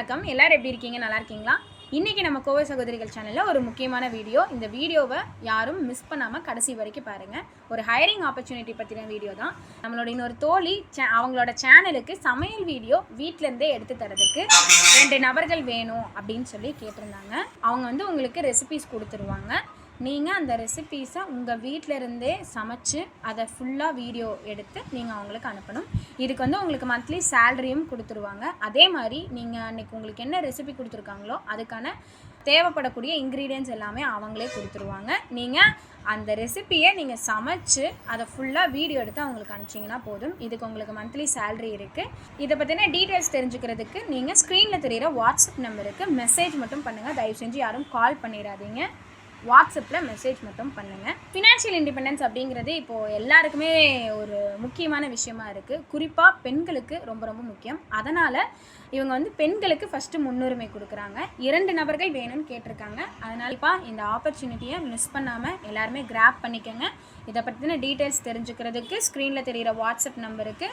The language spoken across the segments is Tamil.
வணக்கம். எல்லாரும் எப்படி இருக்கீங்க? நல்லா இருக்கீங்களா? இன்றைக்கி நம்ம கோவை சகோதரிகள் சேனலில் ஒரு முக்கியமான வீடியோ. இந்த வீடியோவை யாரும் மிஸ் பண்ணாமல் கடைசி வரைக்கும் பாருங்கள். ஒரு ஹையரிங் ஆப்பர்ச்சுனிட்டி பற்றின வீடியோ தான். நம்மளோட இன்னொரு தோழி அவங்களோட சேனலுக்கு சமையல் வீடியோ வீட்டிலேருந்தே எடுத்து தரதுக்கு 2 நபர்கள் வேணும் அப்படின்னு சொல்லி கேட்டிருந்தாங்க. அவங்க உங்களுக்கு ரெசிபீஸ் கொடுத்துருவாங்க. நீங்கள் அந்த ரெசிபீஸை உங்கள் வீட்டிலருந்தே சமைச்சு அதை ஃபுல்லாக வீடியோ எடுத்து நீங்கள் அவங்களுக்கு அனுப்பணும். இதுக்கு உங்களுக்கு மந்த்லி சேலரியும் கொடுத்துருவாங்க. அதே மாதிரி நீங்கள் அன்றைக்கி உங்களுக்கு என்ன ரெசிபி கொடுத்துருக்காங்களோ அதுக்கான தேவைப்படக்கூடிய இன்க்ரீடியன்ட்ஸ் எல்லாமே அவங்களே கொடுத்துருவாங்க. நீங்கள் அந்த ரெசிப்பியை நீங்கள் சமைச்சு அதை ஃபுல்லாக வீடியோ எடுத்து அவங்களுக்கு அனுப்பிச்சிங்கன்னா போதும். இதுக்கு உங்களுக்கு மந்த்லி சேலரி இருக்குது. இதை பற்றின டீட்டெயில்ஸ் தெரிஞ்சுக்கிறதுக்கு நீங்கள் ஸ்க்ரீனில் தெரிகிற வாட்ஸ்அப் நம்பருக்கு மெசேஜ் மட்டும் பண்ணுங்கள். தயவு செஞ்சு யாரும் கால் பண்ணிடாதீங்க. வாட்ஸ்அப்பில் மெசேஜ் மட்டும் பண்ணுங்கள். ஃபினான்ஷியல் இண்டிபெண்டன்ஸ் அப்படிங்கிறது இப்போது எல்லாருக்குமே ஒரு முக்கியமான விஷயமா இருக்குது. குறிப்பாக பெண்களுக்கு ரொம்ப ரொம்ப முக்கியம். அதனால் இவங்க பெண்களுக்கு ஃபஸ்ட்டு முன்னுரிமை கொடுக்குறாங்க. 2 நபர்கள் வேணும்னு கேட்டிருக்காங்க. அதனால் இப்போ இந்த ஆப்பர்ச்சுனிட்டியை மிஸ் பண்ணாமல் எல்லாருமே கிராப் பண்ணிக்கோங்க. இதை பற்றின டீட்டெயில்ஸ் தெரிஞ்சுக்கிறதுக்கு ஸ்க்ரீனில் தெரிகிற வாட்ஸ்அப் நம்பருக்கு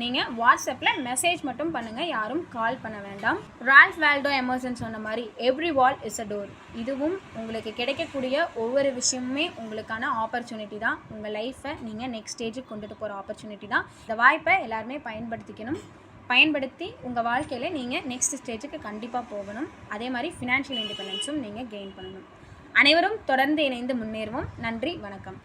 நீங்கள் வாட்ஸ்அப்பில் மெசேஜ் மட்டும் பண்ணுங்கள். யாரும் கால் பண்ண வேண்டாம். ரால்ஃப் வால்டோ எமர்சன் சொன்ன மாதிரி every wall is a door. இதுவும் உங்களுக்கு கிடைக்கக்கூடிய ஒவ்வொரு விஷயமுமே உங்களுக்கான ஆப்பர்ச்சுனிட்டி தான். உங்கள் லைஃப்பை நீங்கள் நெக்ஸ்ட் ஸ்டேஜுக்கு கொண்டுட்டு போகிற ஆப்பர்ச்சுனிட்டி தான். இந்த வாய்ப்பை எல்லாருமே பயன்படுத்திக்கணும். பயன்படுத்தி உங்கள் வாழ்க்கையில் நீங்கள் நெக்ஸ்ட் ஸ்டேஜுக்கு கண்டிப்பாக போகணும். அதே மாதிரி ஃபினான்ஷியல் இண்டிபெண்டன்ஸும் நீங்கள் கெயின் பண்ணணும். அனைவரும் தொடர்ந்து இணைந்து முன்னேறுவோம். நன்றி, வணக்கம்.